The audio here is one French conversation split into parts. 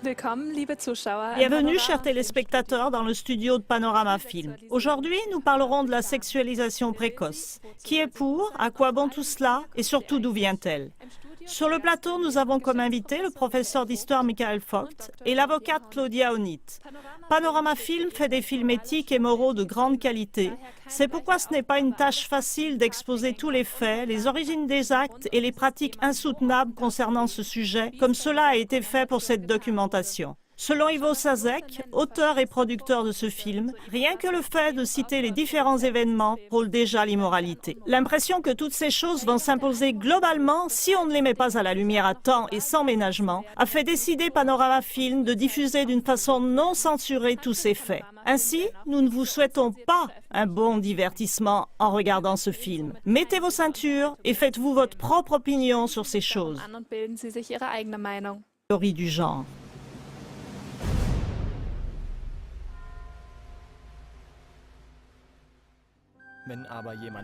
Bienvenue, chers téléspectateurs, dans le studio de Panorama Film. Aujourd'hui, nous parlerons de la sexualisation précoce. Qui est pour? À quoi bon tout cela? Et surtout, d'où vient-elle? Sur le plateau, nous avons comme invité le professeur d'histoire Michael Vogt et l'avocate Claudia Onit. Panorama Film fait des films éthiques et moraux de grande qualité. C'est pourquoi ce n'est pas une tâche facile d'exposer tous les faits, les origines des actes et les pratiques insoutenables concernant ce sujet, comme cela a été fait pour cette documentation. Selon Ivo Sazek, auteur et producteur de ce film, rien que le fait de citer les différents événements frôle déjà l'immoralité. L'impression que toutes ces choses vont s'imposer globalement si on ne les met pas à la lumière à temps et sans ménagement a fait décider Panorama Film de diffuser d'une façon non censurée tous ces faits. Ainsi, nous ne vous souhaitons pas un bon divertissement en regardant ce film. Mettez vos ceintures et faites-vous votre propre opinion sur ces choses. Théorie du genre.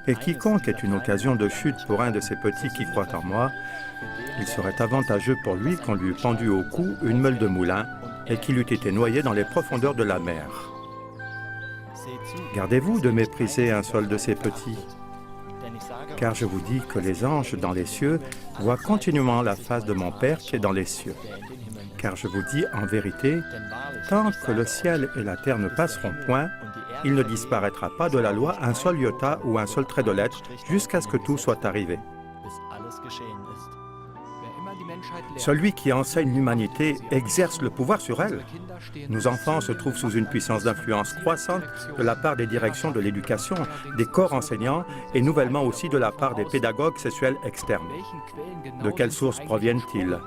Et quiconque est une occasion de chute pour un de ces petits qui croient en moi, il serait avantageux pour lui qu'on lui eût pendu au cou une meule de moulin et qu'il eût été noyé dans les profondeurs de la mer. Gardez-vous de mépriser un seul de ces petits, car je vous dis que les anges dans les cieux voient continuellement la face de mon Père qui est dans les cieux. Car je vous dis en vérité, tant que le ciel et la terre ne passeront point, il ne disparaîtra pas de la loi un seul iota ou un seul trait de lettre jusqu'à ce que tout soit arrivé. Celui qui enseigne l'humanité exerce le pouvoir sur elle. Nos enfants se trouvent sous une puissance d'influence croissante de la part des directions de l'éducation, des corps enseignants et nouvellement aussi de la part des pédagogues sexuels externes. De quelles sources proviennent-ils?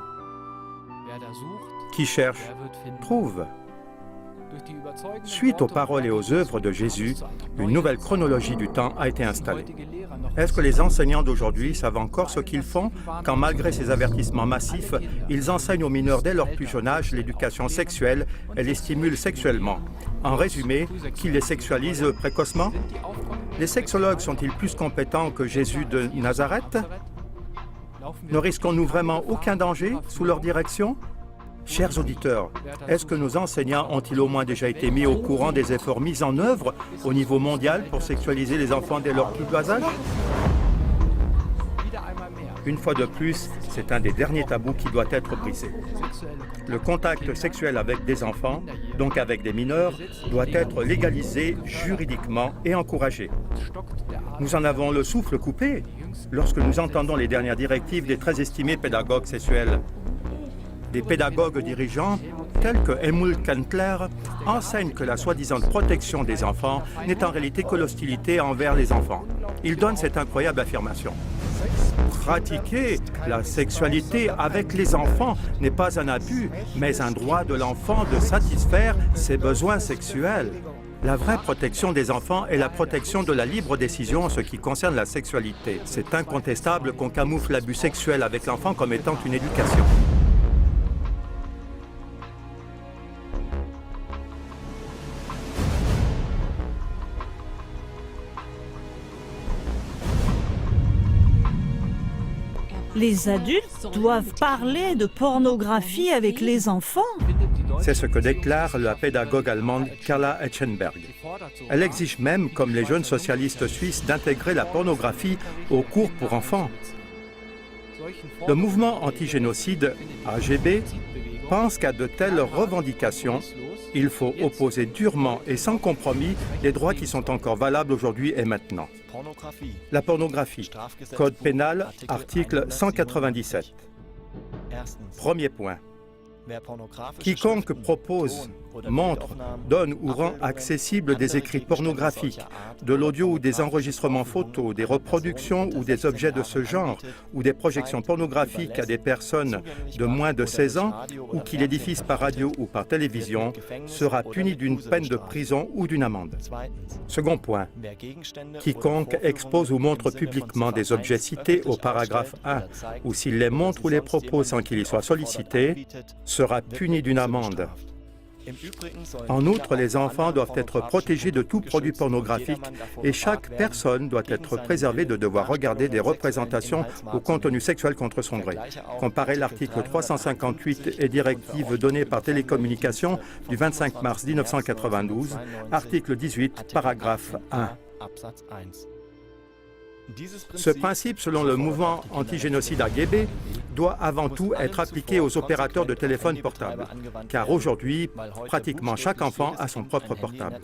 Qui cherche, trouve. Suite aux paroles et aux œuvres de Jésus, une nouvelle chronologie du temps a été installée. Est-ce que les enseignants d'aujourd'hui savent encore ce qu'ils font quand, malgré ces avertissements massifs, ils enseignent aux mineurs dès leur plus jeune âge l'éducation sexuelle et les stimulent sexuellement? En résumé, qu'ils les sexualisent précocement? Les sexologues sont-ils plus compétents que Jésus de Nazareth? Ne risquons-nous vraiment aucun danger sous leur direction? Chers auditeurs, est-ce que nos enseignants ont-ils au moins déjà été mis au courant des efforts mis en œuvre au niveau mondial pour sexualiser les enfants dès leur plus bas âge? Une fois de plus, c'est un des derniers tabous qui doit être brisé. Le contact sexuel avec des enfants, donc avec des mineurs, doit être légalisé juridiquement et encouragé. Nous en avons le souffle coupé lorsque nous entendons les dernières directives des très estimés pédagogues sexuels. Des pédagogues dirigeants, tels que Emil Kentler, enseignent que la soi-disant protection des enfants n'est en réalité que l'hostilité envers les enfants. Ils donnent cette incroyable affirmation. Pratiquer la sexualité avec les enfants n'est pas un abus, mais un droit de l'enfant de satisfaire ses besoins sexuels. La vraie protection des enfants est la protection de la libre décision en ce qui concerne la sexualité. C'est incontestable qu'on camoufle l'abus sexuel avec l'enfant comme étant une éducation. Les adultes doivent parler de pornographie avec les enfants. C'est ce que déclare la pédagogue allemande Carla Etchenberg. Elle exige même, comme les jeunes socialistes suisses, d'intégrer la pornographie aux cours pour enfants. Le mouvement antigénocide AGB pense qu'à de telles revendications, il faut opposer durement et sans compromis les droits qui sont encore valables aujourd'hui et maintenant. La pornographie, Code pénal, article 197. Premier point. Quiconque propose, montre, donne ou rend accessible des écrits pornographiques, de l'audio ou des enregistrements photos, des reproductions ou des objets de ce genre, ou des projections pornographiques à des personnes de moins de 16 ans, ou qui les diffusent par radio ou par télévision, sera puni d'une peine de prison ou d'une amende. Second point. Quiconque expose ou montre publiquement des objets cités au paragraphe 1, ou s'il les montre ou les propose sans qu'il y soit sollicité, sera puni d'une amende. En outre, les enfants doivent être protégés de tout produit pornographique et chaque personne doit être préservée de devoir regarder des représentations ou contenu sexuel contre son gré. Comparez l'article 358 et directive donnée par Télécommunications du 25 mars 1992, article 18, paragraphe 1. Ce principe, selon le mouvement antigénocide AGB, doit avant tout être appliqué aux opérateurs de téléphones portables, car aujourd'hui, pratiquement chaque enfant a son propre portable.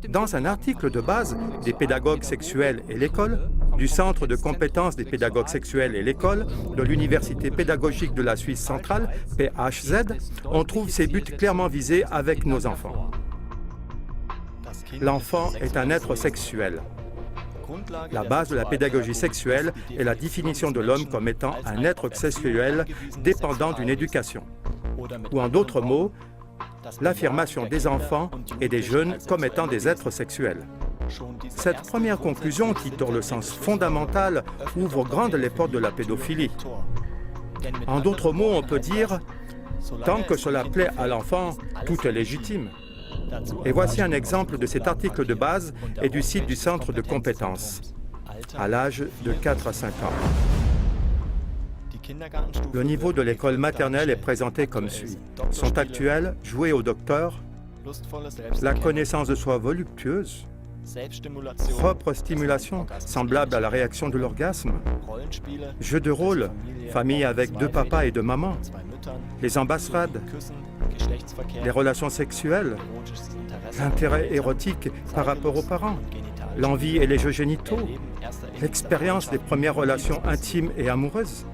Dans un article de base des pédagogues sexuels et l'école, du Centre de compétences des pédagogues sexuels et l'école, de l'Université pédagogique de la Suisse centrale, PHZ, on trouve ces buts clairement visés avec nos enfants. L'enfant est un être sexuel. La base de la pédagogie sexuelle est la définition de l'homme comme étant un être sexuel dépendant d'une éducation. Ou en d'autres mots, l'affirmation des enfants et des jeunes comme étant des êtres sexuels. Cette première conclusion, qui tord le sens fondamental, ouvre grandes les portes de la pédophilie. En d'autres mots, on peut dire, tant que cela plaît à l'enfant, tout est légitime. Et voici un exemple de cet article de base et du site du centre de compétences, à l'âge de 4 à 5 ans. Le niveau de l'école maternelle est présenté comme suit. Sont actuels, jouer au docteur, la connaissance de soi voluptueuse, propre stimulation, semblable à la réaction de l'orgasme, jeu de rôle, famille avec 2 papas et 2 mamans, les embassades, les relations sexuelles, l'intérêt érotique par rapport aux parents, l'envie et les jeux génitaux, l'expérience des premières relations intimes et amoureuses.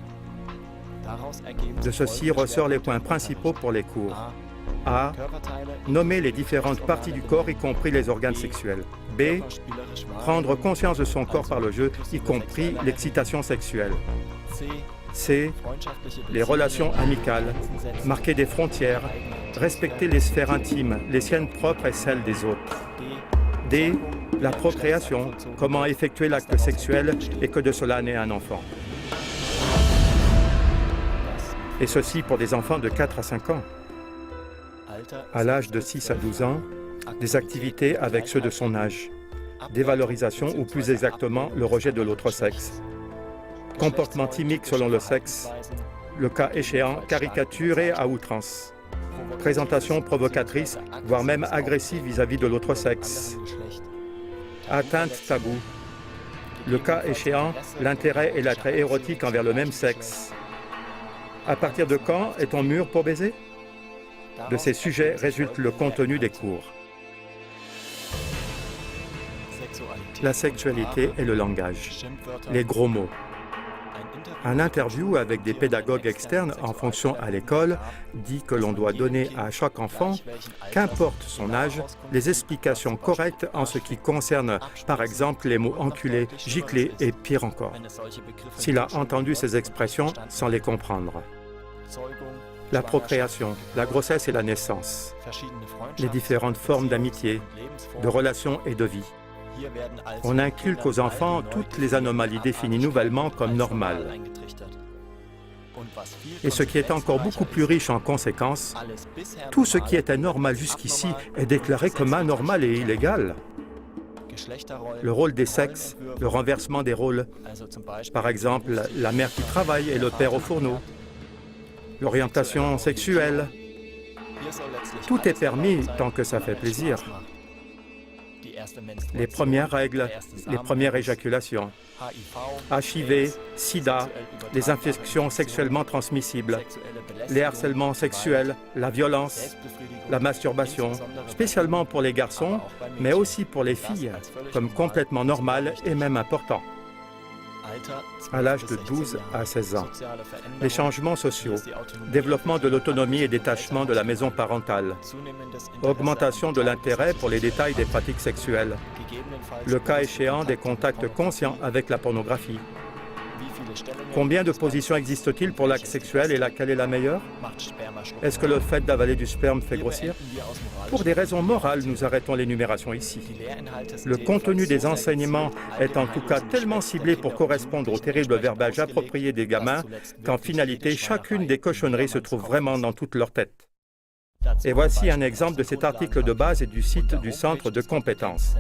De ceci ressortent les points principaux pour les cours. A. Nommer les différentes parties du corps, y compris les organes sexuels. B. Prendre conscience de son corps par le jeu, y compris l'excitation sexuelle. C. Les relations amicales, marquer des frontières, respecter les sphères intimes, les siennes propres et celles des autres. D. La procréation, comment effectuer l'acte sexuel et que de cela naît un enfant. Et ceci pour des enfants de 4 à 5 ans. À l'âge de 6 à 12 ans, des activités avec ceux de son âge. Dévalorisation ou plus exactement le rejet de l'autre sexe. Comportement timique selon le sexe, le cas échéant caricaturé à outrance. Présentation provocatrice, voire même agressive vis-à-vis de l'autre sexe. Atteinte tabou. Le cas échéant, l'intérêt et l'attrait érotique envers le même sexe. À partir de quand est-on mûr pour baiser? De ces sujets résulte le contenu des cours. La sexualité et le langage. Les gros mots. Un interview avec des pédagogues externes en fonction à l'école dit que l'on doit donner à chaque enfant, qu'importe son âge, les explications correctes en ce qui concerne, par exemple, les mots enculé, giclé et pire encore, s'il a entendu ces expressions sans les comprendre. La procréation, la grossesse et la naissance, les différentes formes d'amitié, de relations et de vie. On inculque aux enfants toutes les anomalies définies nouvellement comme normales. Et ce qui est encore beaucoup plus riche en conséquences, tout ce qui était normal jusqu'ici est déclaré comme anormal et illégal. Le rôle des sexes, le renversement des rôles, par exemple la mère qui travaille et le père au fourneau, l'orientation sexuelle, tout est permis tant que ça fait plaisir. Les premières règles, les premières éjaculations, HIV, SIDA, les infections sexuellement transmissibles, les harcèlements sexuels, la violence, la masturbation, spécialement pour les garçons, mais aussi pour les filles, comme complètement normal et même important. À l'âge de 12 à 16 ans. Les changements sociaux, développement de l'autonomie et détachement de la maison parentale, augmentation de l'intérêt pour les détails des pratiques sexuelles, le cas échéant des contacts conscients avec la pornographie. Combien de positions existent-ils pour l'acte sexuel et laquelle est la meilleure? Est-ce que le fait d'avaler du sperme fait grossir? Pour des raisons morales, nous arrêtons l'énumération ici. Le contenu des enseignements est en tout cas tellement ciblé pour correspondre au terrible verbage approprié des gamins qu'en finalité, chacune des cochonneries se trouve vraiment dans toute leur tête. Et voici un exemple de cet article de base et du site du centre de compétences.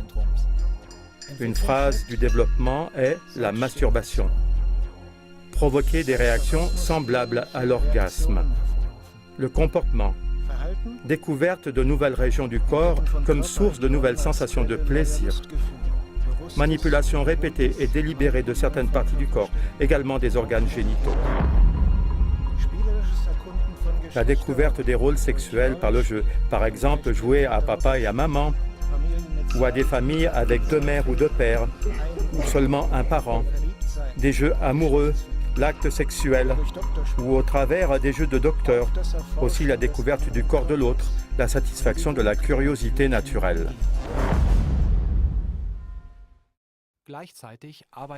Une phrase du développement est la masturbation. Provoquer des réactions semblables à l'orgasme. Le comportement. Découverte de nouvelles régions du corps comme source de nouvelles sensations de plaisir. Manipulation répétée et délibérée de certaines parties du corps, également des organes génitaux. La découverte des rôles sexuels par le jeu, par exemple jouer à papa et à maman, ou à des familles avec deux mères ou deux pères, ou seulement un parent, des jeux amoureux, l'acte sexuel, ou au travers des jeux de docteur, aussi la découverte du corps de l'autre, la satisfaction de la curiosité naturelle.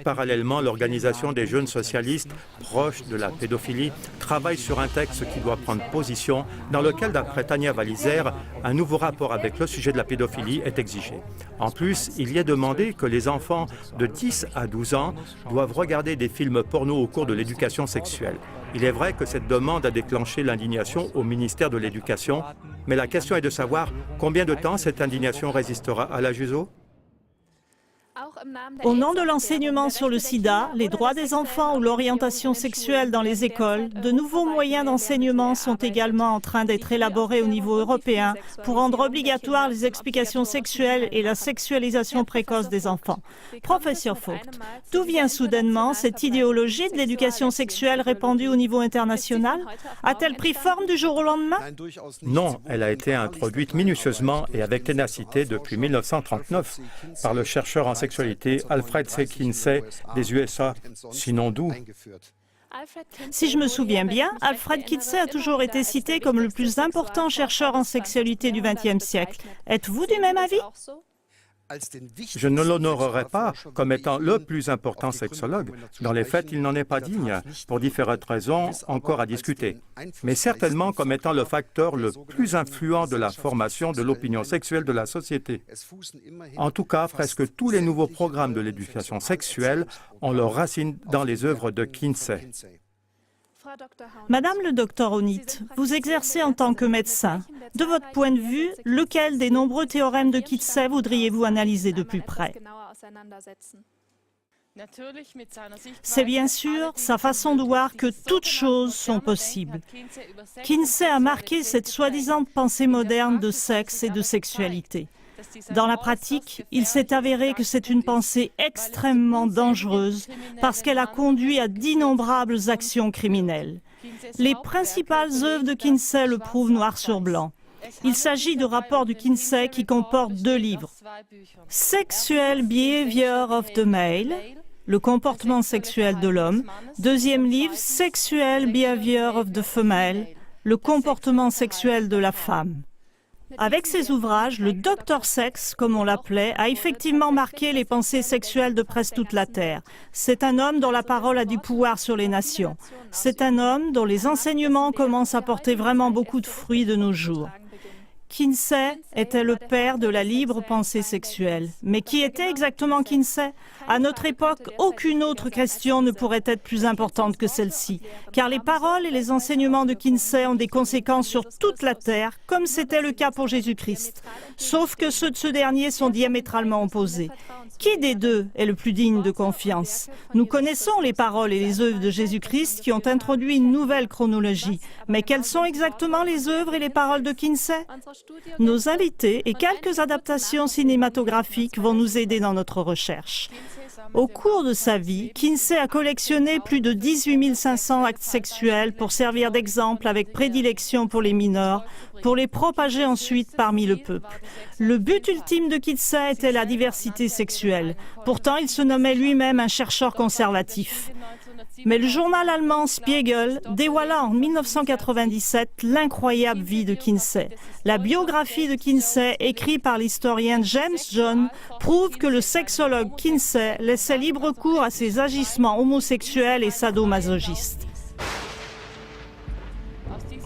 Parallèlement, l'organisation des jeunes socialistes proches de la pédophilie travaille sur un texte qui doit prendre position, dans lequel, d'après Tania Walliser, un nouveau rapport avec le sujet de la pédophilie est exigé. En plus, il y est demandé que les enfants de 10 à 12 ans doivent regarder des films porno au cours de l'éducation sexuelle. Il est vrai que cette demande a déclenché l'indignation au ministère de l'Éducation, mais la question est de savoir combien de temps cette indignation résistera à la JUSO. Au nom de l'enseignement sur le sida, les droits des enfants ou l'orientation sexuelle dans les écoles, de nouveaux moyens d'enseignement sont également en train d'être élaborés au niveau européen pour rendre obligatoires les explications sexuelles et la sexualisation précoce des enfants. Professeur Vogt, d'où vient soudainement cette idéologie de l'éducation sexuelle répandue au niveau international? A-t-elle pris forme du jour au lendemain? Non, elle a été introduite minutieusement et avec ténacité depuis 1939 par le chercheur en sexualité Alfred C. Kinsey des USA, sinon d'où? Si je me souviens bien, Alfred Kinsey a toujours été cité comme le plus important chercheur en sexualité du XXe siècle. Êtes-vous du même avis? Je ne l'honorerai pas comme étant le plus important sexologue. Dans les faits, il n'en est pas digne, pour différentes raisons encore à discuter. Mais certainement comme étant le facteur le plus influent de la formation de l'opinion sexuelle de la société. En tout cas, presque tous les nouveaux programmes de l'éducation sexuelle ont leurs racines dans les œuvres de Kinsey. Madame le docteur Onit, vous exercez en tant que médecin. De votre point de vue, lequel des nombreux théorèmes de Kinsey voudriez-vous analyser de plus près? C'est bien sûr sa façon de voir que toutes choses sont possibles. Kinsey a marqué cette soi-disant pensée moderne de sexe et de sexualité. Dans la pratique, il s'est avéré que c'est une pensée extrêmement dangereuse parce qu'elle a conduit à d'innombrables actions criminelles. Les principales œuvres de Kinsey le prouvent noir sur blanc. Il s'agit de rapports de Kinsey qui comportent 2 livres. Sexual Behavior of the Male, le comportement sexuel de l'homme. 2e livre, Sexual Behavior of the Female, le comportement sexuel de la femme. Avec ces ouvrages, le Dr Sex, comme on l'appelait, a effectivement marqué les pensées sexuelles de presque toute la Terre. C'est un homme dont la parole a du pouvoir sur les nations. C'est un homme dont les enseignements commencent à porter vraiment beaucoup de fruits de nos jours. Kinsey était le père de la libre pensée sexuelle. Mais qui était exactement Kinsey? À notre époque, aucune autre question ne pourrait être plus importante que celle-ci, car les paroles et les enseignements de Kinsey ont des conséquences sur toute la Terre, comme c'était le cas pour Jésus-Christ. Sauf que ceux de ce dernier sont diamétralement opposés. Qui des deux est le plus digne de confiance? Nous connaissons les paroles et les œuvres de Jésus-Christ qui ont introduit une nouvelle chronologie. Mais quelles sont exactement les œuvres et les paroles de Kinsey? Nos invités et quelques adaptations cinématographiques vont nous aider dans notre recherche. Au cours de sa vie, Kinsey a collectionné plus de 18 500 actes sexuels pour servir d'exemple avec prédilection pour les mineurs, pour les propager ensuite parmi le peuple. Le but ultime de Kinsey était la diversité sexuelle. Pourtant, il se nommait lui-même un chercheur conservatif. Mais le journal allemand Spiegel dévoila en 1997 l'incroyable vie de Kinsey. La biographie de Kinsey, écrite par l'historien James John, prouve que le sexologue Kinsey laissait libre cours à ses agissements homosexuels et sadomasochistes.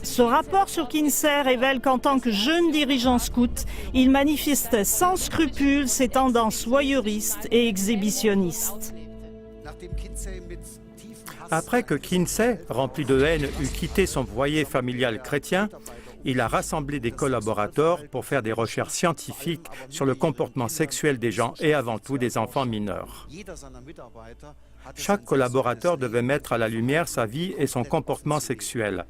Ce rapport sur Kinsey révèle qu'en tant que jeune dirigeant scout, il manifestait sans scrupule ses tendances voyeuristes et exhibitionnistes. Après que Kinsey, rempli de haine, eut quitté son foyer familial chrétien, il a rassemblé des collaborateurs pour faire des recherches scientifiques sur le comportement sexuel des gens et avant tout des enfants mineurs. Chaque collaborateur devait mettre à la lumière sa vie et son comportement sexuel.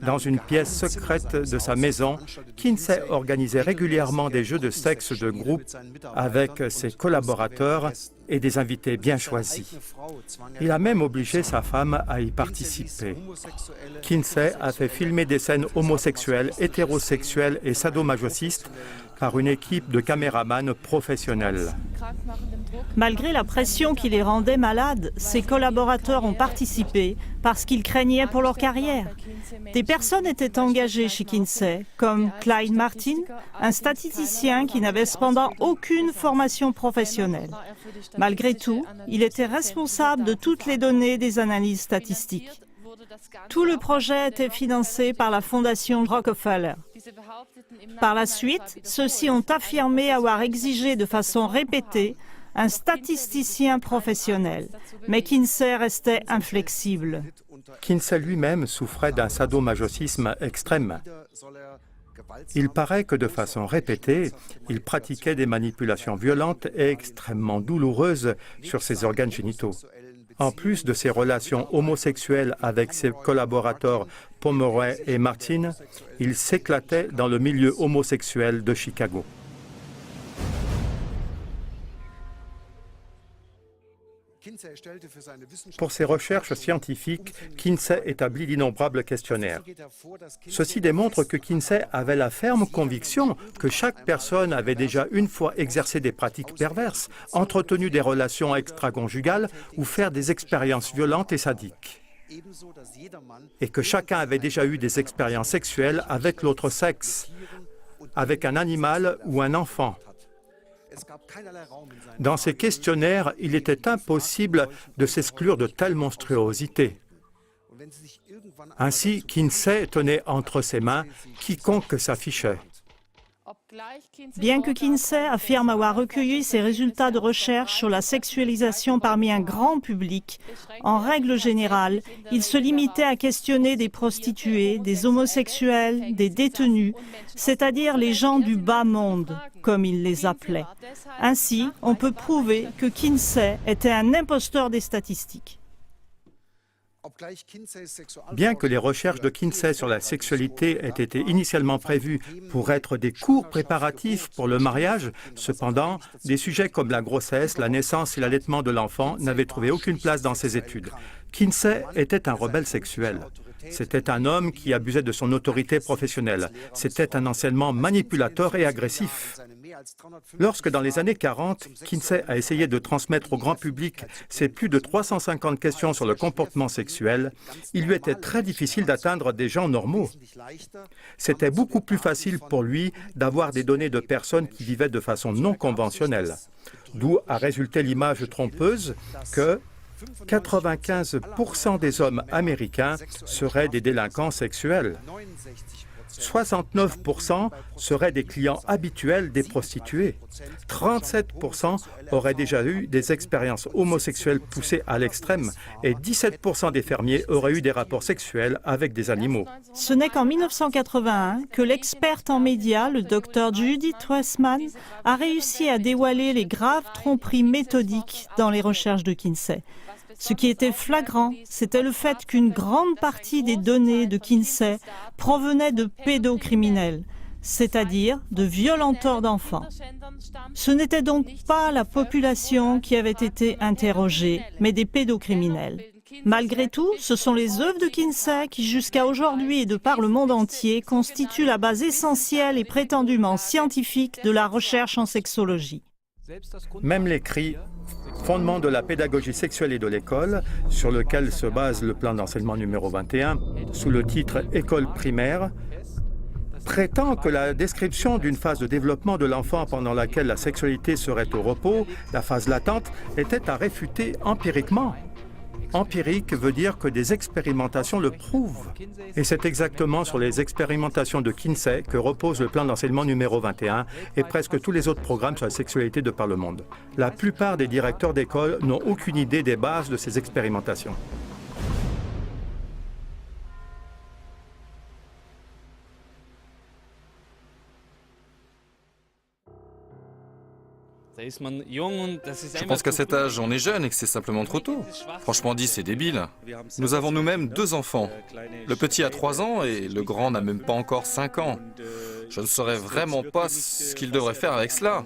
Dans une pièce secrète de sa maison, Kinsey organisait régulièrement des jeux de sexe de groupe avec ses collaborateurs et des invités bien choisis. Il a même obligé sa femme à y participer. Kinsey a fait filmer des scènes homosexuelles, hétérosexuelles et sadomasochistes par une équipe de caméramans professionnels. Malgré la pression qui les rendait malades, ses collaborateurs ont participé parce qu'ils craignaient pour leur carrière. Des personnes étaient engagées chez Kinsey, comme Clyde Martin, un statisticien qui n'avait cependant aucune formation professionnelle. Malgré tout, il était responsable de toutes les données des analyses statistiques. Tout le projet était financé par la fondation Rockefeller. Par la suite, ceux-ci ont affirmé avoir exigé de façon répétée un statisticien professionnel, mais Kinsey restait inflexible. Kinsey lui-même souffrait d'un sadomasochisme extrême. Il paraît que de façon répétée, il pratiquait des manipulations violentes et extrêmement douloureuses sur ses organes génitaux. En plus de ses relations homosexuelles avec ses collaborateurs Pomeroy et Martin, il s'éclatait dans le milieu homosexuel de Chicago. Pour ses recherches scientifiques, Kinsey établit d'innombrables questionnaires. Ceci démontre que Kinsey avait la ferme conviction que chaque personne avait déjà une fois exercé des pratiques perverses, entretenu des relations extraconjugales ou fait des expériences violentes et sadiques. Et que chacun avait déjà eu des expériences sexuelles avec l'autre sexe, avec un animal ou un enfant. Dans ces questionnaires, il était impossible de s'exclure de telles monstruosités. Ainsi, Kinsey tenait entre ses mains quiconque s'affichait. Bien que Kinsey affirme avoir recueilli ses résultats de recherche sur la sexualisation parmi un grand public, en règle générale, il se limitait à questionner des prostituées, des homosexuels, des détenus, c'est-à-dire les gens du bas monde, comme il les appelait. Ainsi, on peut prouver que Kinsey était un imposteur des statistiques. Bien que les recherches de Kinsey sur la sexualité aient été initialement prévues pour être des cours préparatifs pour le mariage, cependant, des sujets comme la grossesse, la naissance et l'allaitement de l'enfant n'avaient trouvé aucune place dans ses études. Kinsey était un rebelle sexuel. C'était un homme qui abusait de son autorité professionnelle. C'était un enseignement manipulateur et agressif. Lorsque, dans les années 40, Kinsey a essayé de transmettre au grand public ses plus de 350 questions sur le comportement sexuel, il lui était très difficile d'atteindre des gens normaux. C'était beaucoup plus facile pour lui d'avoir des données de personnes qui vivaient de façon non conventionnelle. D'où a résulté l'image trompeuse que 95% des hommes américains seraient des délinquants sexuels. 69% seraient des clients habituels des prostituées. 37% auraient déjà eu des expériences homosexuelles poussées à l'extrême et 17% des fermiers auraient eu des rapports sexuels avec des animaux. Ce n'est qu'en 1981 que l'experte en médias, le Dr Judith Westman, a réussi à dévoiler les graves tromperies méthodiques dans les recherches de Kinsey. Ce qui était flagrant, c'était le fait qu'une grande partie des données de Kinsey provenaient de pédocriminels, c'est-à-dire de violenteurs d'enfants. Ce n'était donc pas la population qui avait été interrogée, mais des pédocriminels. Malgré tout, ce sont les œuvres de Kinsey qui, jusqu'à aujourd'hui et de par le monde entier, constituent la base essentielle et prétendument scientifique de la recherche en sexologie. Même l'écrit « Fondement de la pédagogie sexuelle et de l'école », sur lequel se base le plan d'enseignement numéro 21, sous le titre « École primaire », prétend que la description d'une phase de développement de l'enfant pendant laquelle la sexualité serait au repos, la phase latente, était à réfuter empiriquement. Empirique veut dire que des expérimentations le prouvent. Et c'est exactement sur les expérimentations de Kinsey que repose le plan d'enseignement numéro 21 et presque tous les autres programmes sur la sexualité de par le monde. La plupart des directeurs d'école n'ont aucune idée des bases de ces expérimentations. Je pense qu'à cet âge, on est jeune et que c'est simplement trop tôt. Franchement dit, c'est débile. Nous avons nous-mêmes 2 enfants. Le petit a 3 ans et le grand n'a même pas encore 5 ans. Je ne saurais vraiment pas ce qu'il devrait faire avec cela.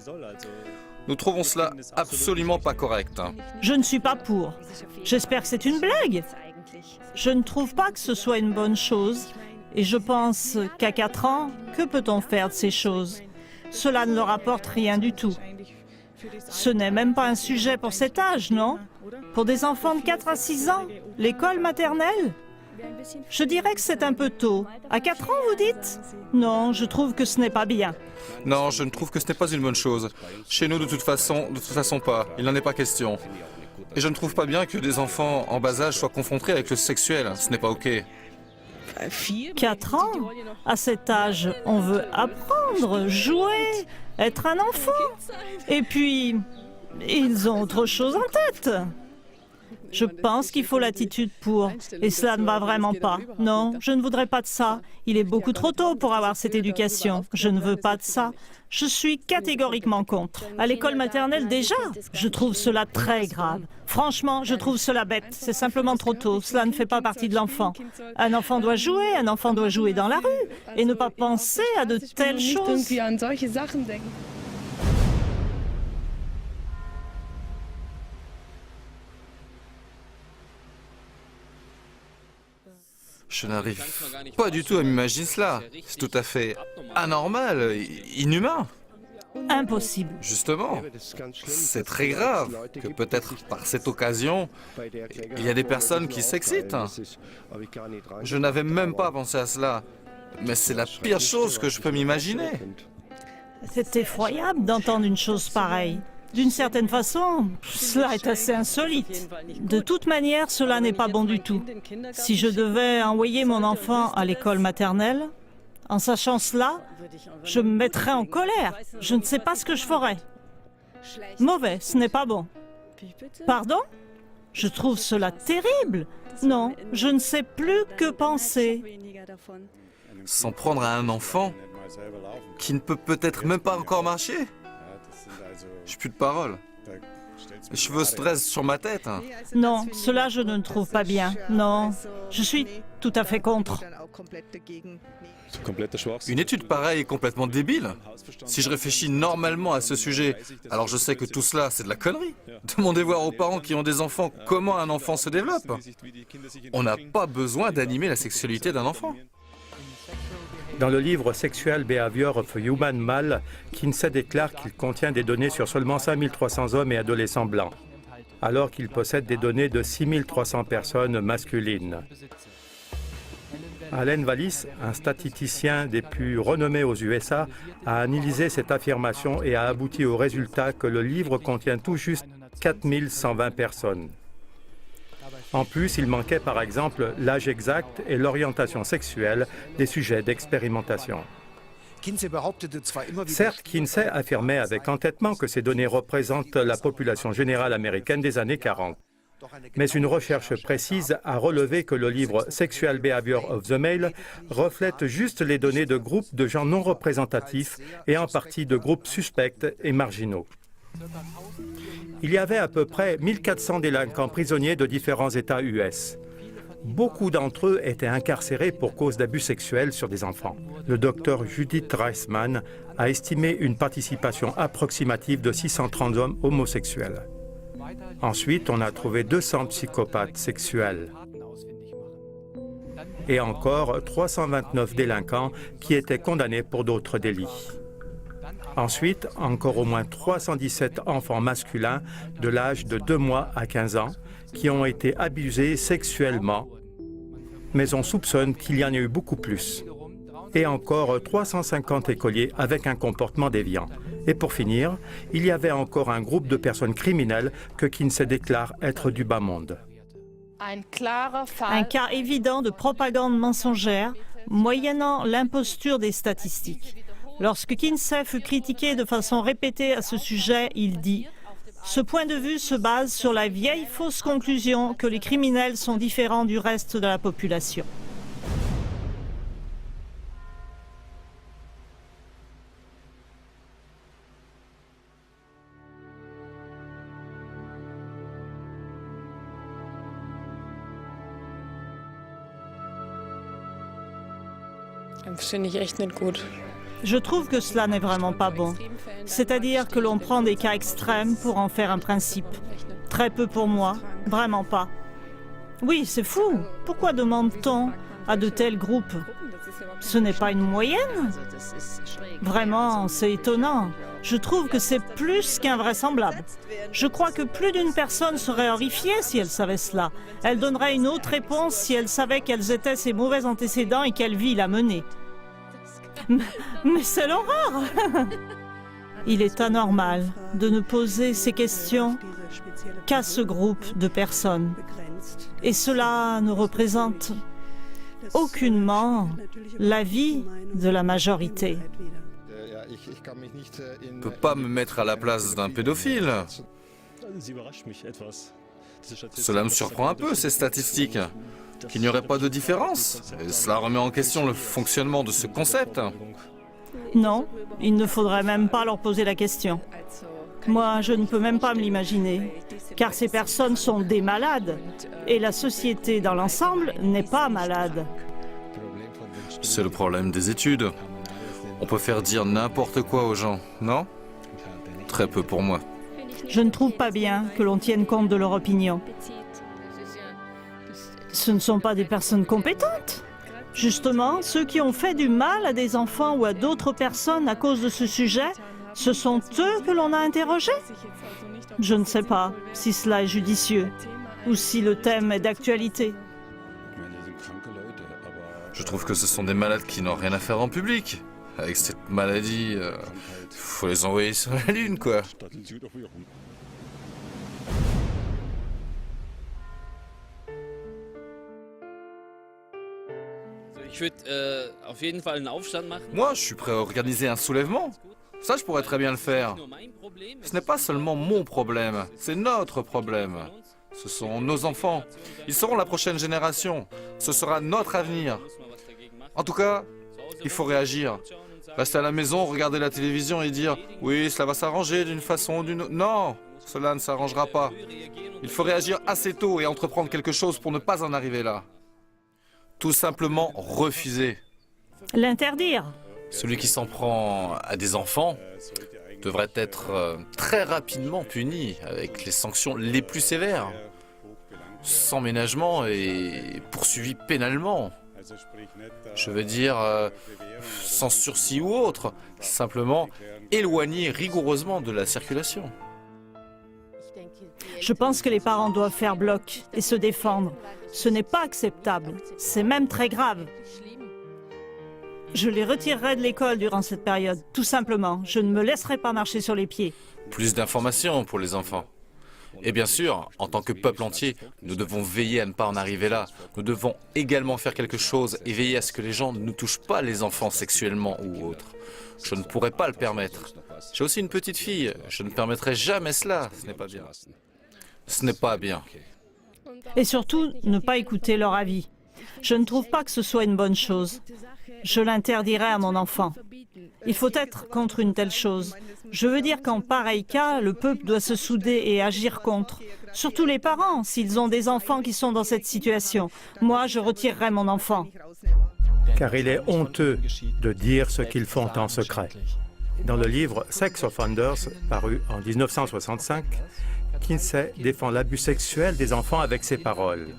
Nous trouvons cela absolument pas correct. Je ne suis pas pour. J'espère que c'est une blague. Je ne trouve pas que ce soit une bonne chose. Et je pense qu'à 4 ans, que peut-on faire de ces choses? Cela ne leur apporte rien du tout. Ce n'est même pas un sujet pour cet âge, non? Pour des enfants de 4 à 6 ans, l'école maternelle? Je dirais que c'est un peu tôt. À 4 ans, vous dites? Non, je trouve que ce n'est pas bien. Non, je ne trouve que ce n'est pas une bonne chose. Chez nous, de toute façon pas. Il n'en est pas question. Et je ne trouve pas bien que des enfants en bas âge soient confrontés avec le sexuel. Ce n'est pas OK. 4 ans? À cet âge, on veut apprendre, jouer, être un enfant. Et puis, ils ont autre chose en tête. Je pense qu'il faut l'attitude pour. Et cela ne va vraiment pas. Non, je ne voudrais pas de ça. Il est beaucoup trop tôt pour avoir cette éducation. Je ne veux pas de ça. Je suis catégoriquement contre. À l'école maternelle déjà, je trouve cela très grave. Franchement, je trouve cela bête. C'est simplement trop tôt. Cela ne fait pas partie de l'enfant. Un enfant doit jouer dans la rue et ne pas penser à de telles choses. Je n'arrive pas du tout à m'imaginer cela. C'est tout à fait anormal, inhumain. Impossible. Justement, c'est très grave que peut-être par cette occasion, il y a des personnes qui s'excitent. Je n'avais même pas pensé à cela, mais c'est la pire chose que je peux m'imaginer. C'est effroyable d'entendre une chose pareille. D'une certaine façon, cela est assez insolite. De toute manière, cela n'est pas bon du tout. Si je devais envoyer mon enfant à l'école maternelle, en sachant cela, je me mettrais en colère. Je ne sais pas ce que je ferais. Mauvais, ce n'est pas bon. Pardon? Je trouve cela terrible. Non, je ne sais plus que penser. S'en prendre à un enfant qui ne peut peut-être même pas encore marcher? Je n'ai plus de parole. Les cheveux se dressent sur ma tête. Non, cela je ne trouve pas bien. Non, je suis tout à fait contre. Une étude pareille est complètement débile. Si je réfléchis normalement à ce sujet, alors je sais que tout cela, c'est de la connerie. Demandez voir aux parents qui ont des enfants comment un enfant se développe. On n'a pas besoin d'animer la sexualité d'un enfant. Dans le livre Sexual Behavior of Human Male, Kinsey déclare qu'il contient des données sur seulement 5300 hommes et adolescents blancs, alors qu'il possède des données de 6300 personnes masculines. Allen Wallis, un statisticien des plus renommés aux USA, a analysé cette affirmation et a abouti au résultat que le livre contient tout juste 4120 personnes. En plus, il manquait par exemple l'âge exact et l'orientation sexuelle des sujets d'expérimentation. Certes, Kinsey affirmait avec entêtement que ces données représentent la population générale américaine des années 40. Mais une recherche précise a relevé que le livre Sexual Behavior of the Male reflète juste les données de groupes de gens non représentatifs et en partie de groupes suspects et marginaux. Il y avait à peu près 1400 délinquants prisonniers de différents États US. Beaucoup d'entre eux étaient incarcérés pour cause d'abus sexuels sur des enfants. Le docteur Judith Reisman a estimé une participation approximative de 630 hommes homosexuels. Ensuite, on a trouvé 200 psychopathes sexuels. Et encore 329 délinquants qui étaient condamnés pour d'autres délits. Ensuite, encore au moins 317 enfants masculins de l'âge de 2 mois à 15 ans qui ont été abusés sexuellement, mais on soupçonne qu'il y en a eu beaucoup plus. Et encore 350 écoliers avec un comportement déviant. Et pour finir, il y avait encore un groupe de personnes criminelles que Kinsey déclare être du bas monde. Un cas évident de propagande mensongère moyennant l'imposture des statistiques. Lorsque Kinsey fut critiqué de façon répétée à ce sujet, il dit « Ce point de vue se base sur la vieille fausse conclusion que les criminels sont différents du reste de la population. » Finde ich echt nicht gut. Je trouve que cela n'est vraiment pas bon. C'est-à-dire que l'on prend des cas extrêmes pour en faire un principe. Très peu pour moi, vraiment pas. Oui, c'est fou. Pourquoi demande-t-on à de tels groupes? Ce n'est pas une moyenne? Vraiment, c'est étonnant. Je trouve que c'est plus qu'invraisemblable. Je crois que plus d'une personne serait horrifiée si elle savait cela. Elle donnerait une autre réponse si elle savait quels étaient ses mauvais antécédents et quelle vie il a menée. Mais c'est l'horreur! Il est anormal de ne poser ces questions qu'à ce groupe de personnes. Et cela ne représente aucunement la vie de la majorité. Je ne peux pas me mettre à la place d'un pédophile. Cela me surprend un peu, ces statistiques. Qu'il n'y aurait pas de différence. Et cela remet en question le fonctionnement de ce concept. Non, il ne faudrait même pas leur poser la question. Moi, je ne peux même pas me l'imaginer, car ces personnes sont des malades, et la société dans l'ensemble n'est pas malade. C'est le problème des études. On peut faire dire n'importe quoi aux gens, non? Très peu pour moi. Je ne trouve pas bien que l'on tienne compte de leur opinion. Ce ne sont pas des personnes compétentes. Justement, ceux qui ont fait du mal à des enfants ou à d'autres personnes à cause de ce sujet, ce sont eux que l'on a interrogés. Je ne sais pas si cela est judicieux ou si le thème est d'actualité. Je trouve que ce sont des malades qui n'ont rien à faire en public. Avec cette maladie, faut les envoyer sur la Lune, quoi. Moi, je suis prêt à organiser un soulèvement. Ça, je pourrais très bien le faire. Ce n'est pas seulement mon problème, c'est notre problème. Ce sont nos enfants. Ils seront la prochaine génération. Ce sera notre avenir. En tout cas, il faut réagir. Rester à la maison, regarder la télévision et dire « Oui, cela va s'arranger d'une façon ou d'une autre. » Non, cela ne s'arrangera pas. Il faut réagir assez tôt et entreprendre quelque chose pour ne pas en arriver là. Tout simplement refuser. L'interdire. Celui qui s'en prend à des enfants devrait être très rapidement puni avec les sanctions les plus sévères. Sans ménagement et poursuivi pénalement. Je veux dire, sans sursis ou autre, simplement éloigner rigoureusement de la circulation. Je pense que les parents doivent faire bloc et se défendre. Ce n'est pas acceptable, c'est même très grave. Je les retirerai de l'école durant cette période, tout simplement. Je ne me laisserai pas marcher sur les pieds. Plus d'informations pour les enfants. Et bien sûr, en tant que peuple entier, nous devons veiller à ne pas en arriver là. Nous devons également faire quelque chose et veiller à ce que les gens ne touchent pas les enfants sexuellement ou autre. Je ne pourrais pas le permettre. J'ai aussi une petite fille. Je ne permettrai jamais cela. Ce n'est pas bien. Ce n'est pas bien. Et surtout, ne pas écouter leur avis. Je ne trouve pas que ce soit une bonne chose. Je l'interdirai à mon enfant. Il faut être contre une telle chose. Je veux dire qu'en pareil cas, le peuple doit se souder et agir contre. Surtout les parents, s'ils ont des enfants qui sont dans cette situation. Moi, je retirerai mon enfant. Car il est honteux de dire ce qu'ils font en secret. Dans le livre Sex Offenders, paru en 1965, Kinsey défend l'abus sexuel des enfants avec ces paroles.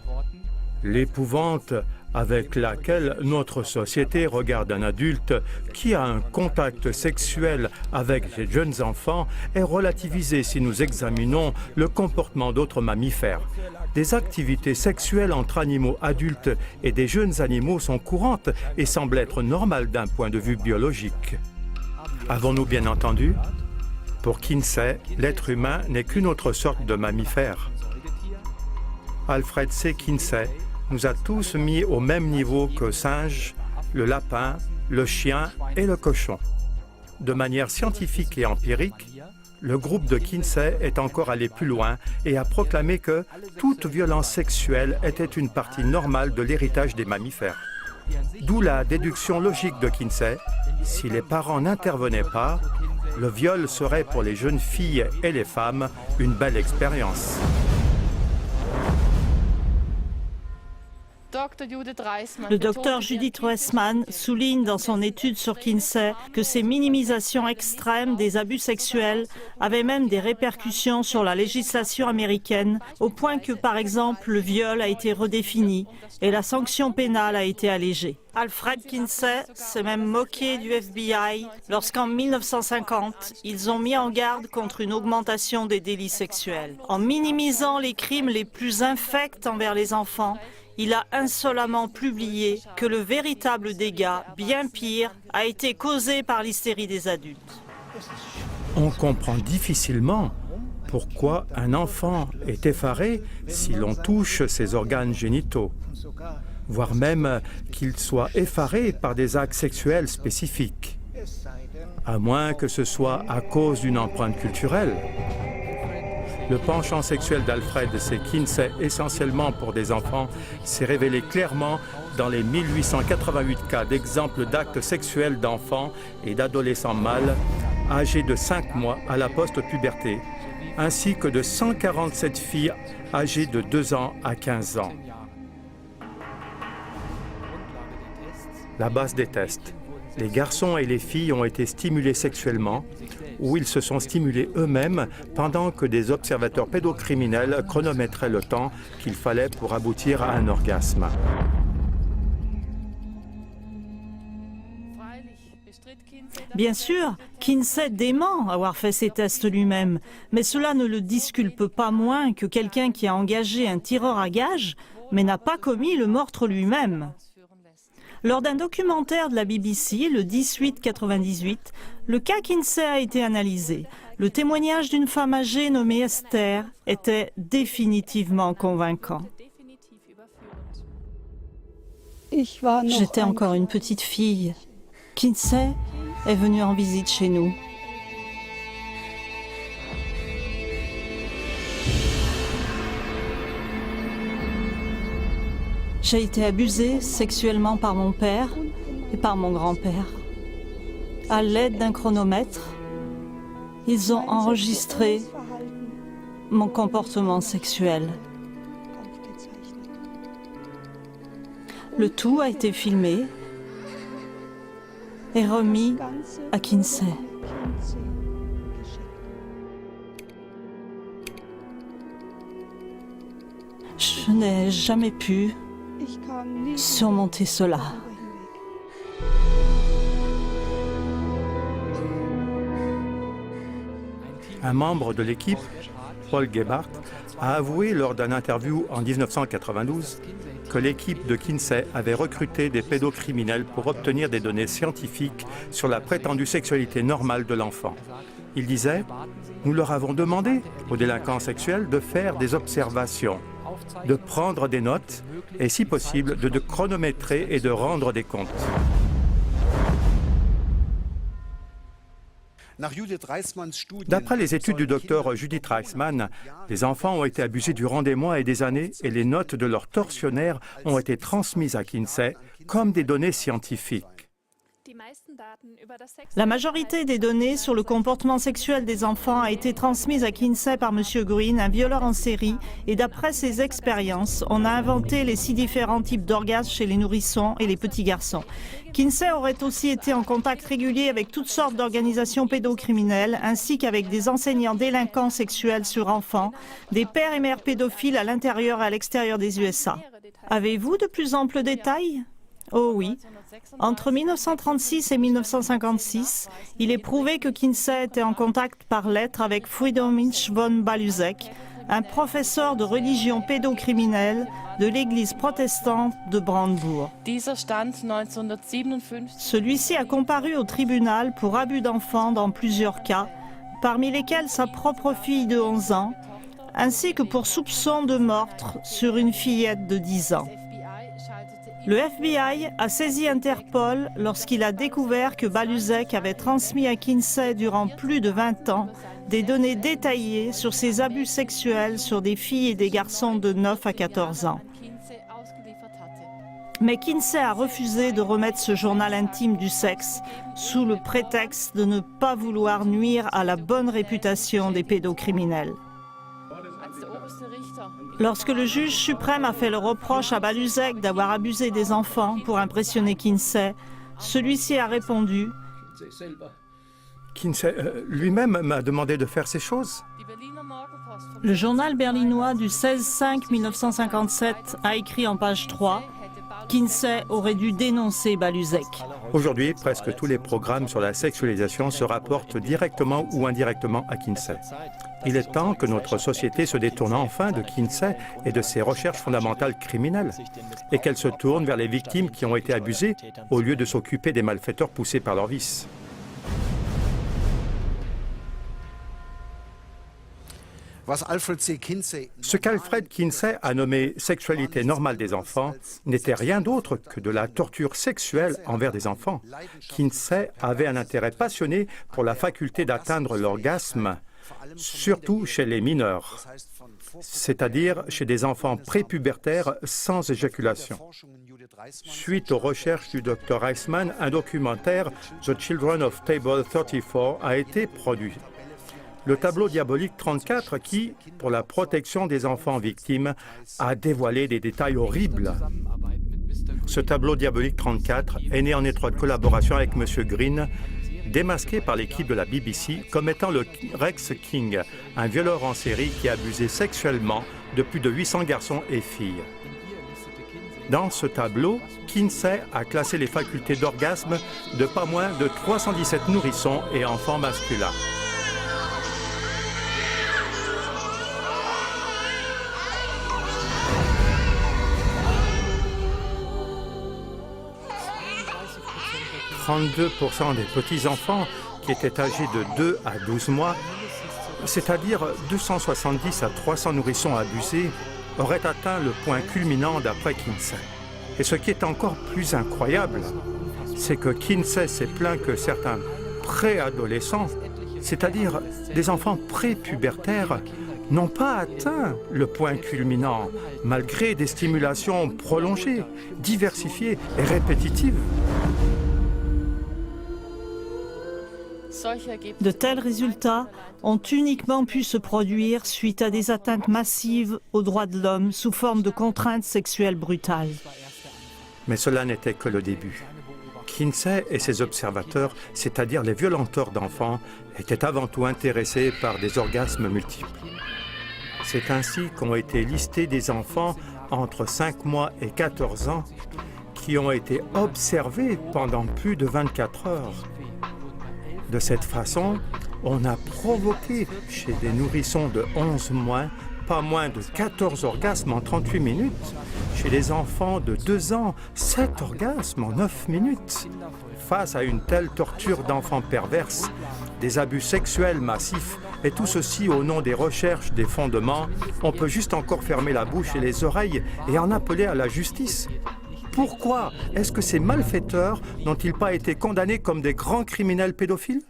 L'épouvante avec laquelle notre société regarde un adulte qui a un contact sexuel avec les jeunes enfants est relativisée si nous examinons le comportement d'autres mammifères. Des activités sexuelles entre animaux adultes et des jeunes animaux sont courantes et semblent être normales d'un point de vue biologique. Avons-nous bien entendu? Pour Kinsey, l'être humain n'est qu'une autre sorte de mammifère. Alfred C. Kinsey nous a tous mis au même niveau que singes, le lapin, le chien et le cochon. De manière scientifique et empirique, le groupe de Kinsey est encore allé plus loin et a proclamé que toute violence sexuelle était une partie normale de l'héritage des mammifères. D'où la déduction logique de Kinsey, si les parents n'intervenaient pas, le viol serait pour les jeunes filles et les femmes une belle expérience. Le docteur Judith Reisman souligne dans son étude sur Kinsey que ces minimisations extrêmes des abus sexuels avaient même des répercussions sur la législation américaine, au point que, par exemple, le viol a été redéfini et la sanction pénale a été allégée. Alfred Kinsey s'est même moqué du FBI lorsqu'en 1950, ils ont mis en garde contre une augmentation des délits sexuels. En minimisant les crimes les plus infects envers les enfants, il a insolemment publié que le véritable dégât, bien pire, a été causé par l'hystérie des adultes. On comprend difficilement pourquoi un enfant est effaré si l'on touche ses organes génitaux, voire même qu'il soit effaré par des actes sexuels spécifiques, à moins que ce soit à cause d'une empreinte culturelle. Le penchant sexuel d'Alfred, c'est Kinsey essentiellement pour des enfants, s'est révélé clairement dans les 1888 cas d'exemples d'actes sexuels d'enfants et d'adolescents mâles âgés de 5 mois à la post-puberté, ainsi que de 147 filles âgées de 2 ans à 15 ans. La base des tests. Les garçons et les filles ont été stimulés sexuellement ou ils se sont stimulés eux-mêmes pendant que des observateurs pédocriminels chronométraient le temps qu'il fallait pour aboutir à un orgasme. Bien sûr, Kinsey dément avoir fait ces tests lui-même, mais cela ne le disculpe pas moins que quelqu'un qui a engagé un tireur à gages, mais n'a pas commis le meurtre lui-même. Lors d'un documentaire de la BBC, le 10/8/98, le cas Kinsey a été analysé. Le témoignage d'une femme âgée nommée Esther était définitivement convaincant. J'étais encore une petite fille. Kinsey est venu en visite chez nous. J'ai été abusée sexuellement par mon père et par mon grand-père. À l'aide d'un chronomètre, ils ont enregistré mon comportement sexuel. Le tout a été filmé et remis à Kinsey. Je n'ai jamais pu surmonter cela. Un membre de l'équipe, Paul Gebhardt, a avoué lors d'une interview en 1992 que l'équipe de Kinsey avait recruté des pédocriminels pour obtenir des données scientifiques sur la prétendue sexualité normale de l'enfant. Il disait « Nous leur avons demandé aux délinquants sexuels de faire des observations, de prendre des notes et, si possible, de chronométrer et de rendre des comptes. » D'après les études du docteur Judith Reisman, les enfants ont été abusés durant des mois et des années et les notes de leurs tortionnaires ont été transmises à Kinsey comme des données scientifiques. La majorité des données sur le comportement sexuel des enfants a été transmise à Kinsey par M. Green, un violeur en série, et d'après ses expériences, on a inventé les 6 différents types d'orgasmes chez les nourrissons et les petits garçons. Kinsey aurait aussi été en contact régulier avec toutes sortes d'organisations pédocriminelles, ainsi qu'avec des enseignants délinquants sexuels sur enfants, des pères et mères pédophiles à l'intérieur et à l'extérieur des USA. Avez-vous de plus amples détails ? Oh oui. Entre 1936 et 1956, il est prouvé que Kinsey était en contact par lettre avec Friedrich von Balusek, un professeur de religion pédocriminelle de l'église protestante de Brandebourg. Celui-ci a comparu au tribunal pour abus d'enfants dans plusieurs cas, parmi lesquels sa propre fille de 11 ans, ainsi que pour soupçon de meurtre sur une fillette de 10 ans. Le FBI a saisi Interpol lorsqu'il a découvert que Balusek avait transmis à Kinsey durant plus de 20 ans des données détaillées sur ses abus sexuels sur des filles et des garçons de 9 à 14 ans. Mais Kinsey a refusé de remettre ce journal intime du sexe sous le prétexte de ne pas vouloir nuire à la bonne réputation des pédocriminels. Lorsque le juge suprême a fait le reproche à Baluzek d'avoir abusé des enfants pour impressionner Kinsey, celui-ci a répondu « Kinsey lui-même m'a demandé de faire ces choses. » Le journal berlinois du 16-5-1957 a écrit en page 3 « Kinsey aurait dû dénoncer Baluzek ». Aujourd'hui, presque tous les programmes sur la sexualisation se rapportent directement ou indirectement à Kinsey. Il est temps que notre société se détourne enfin de Kinsey et de ses recherches fondamentales criminelles et qu'elle se tourne vers les victimes qui ont été abusées au lieu de s'occuper des malfaiteurs poussés par leurs vices. Ce qu'Alfred Kinsey a nommé sexualité normale des enfants n'était rien d'autre que de la torture sexuelle envers des enfants. Kinsey avait un intérêt passionné pour la faculté d'atteindre l'orgasme, surtout chez les mineurs, c'est-à-dire chez des enfants prépubertaires sans éjaculation. Suite aux recherches du Dr Reisman, un documentaire, The Children of Table 34, a été produit. Le tableau diabolique 34 qui, pour la protection des enfants victimes, a dévoilé des détails horribles. Ce tableau diabolique 34 est né en étroite collaboration avec M. Green, démasqué par l'équipe de la BBC comme étant le Rex King, un violeur en série qui abusait sexuellement de plus de 800 garçons et filles. Dans ce tableau, Kinsey a classé les facultés d'orgasme de pas moins de 317 nourrissons et enfants masculins. « 32% des petits-enfants qui étaient âgés de 2 à 12 mois, c'est-à-dire 270 à 300 nourrissons abusés, auraient atteint le point culminant d'après Kinsey. Et ce qui est encore plus incroyable, c'est que Kinsey s'est plaint que certains préadolescents, c'est-à-dire des enfants prépubertaires, n'ont pas atteint le point culminant, malgré des stimulations prolongées, diversifiées et répétitives. De tels résultats ont uniquement pu se produire suite à des atteintes massives aux droits de l'homme sous forme de contraintes sexuelles brutales. Mais cela n'était que le début. Kinsey et ses observateurs, c'est-à-dire les violenteurs d'enfants, étaient avant tout intéressés par des orgasmes multiples. C'est ainsi qu'ont été listés des enfants entre 5 mois et 14 ans qui ont été observés pendant plus de 24 heures. De cette façon, on a provoqué chez des nourrissons de 11 mois pas moins de 14 orgasmes en 38 minutes. Chez les enfants de 2 ans, 7 orgasmes en 9 minutes. Face à une telle torture d'enfants perverses, des abus sexuels massifs, et tout ceci au nom des recherches, des fondements, on peut juste encore fermer la bouche et les oreilles et en appeler à la justice. Pourquoi est-ce que ces malfaiteurs n'ont-ils pas été condamnés comme des grands criminels pédophiles ?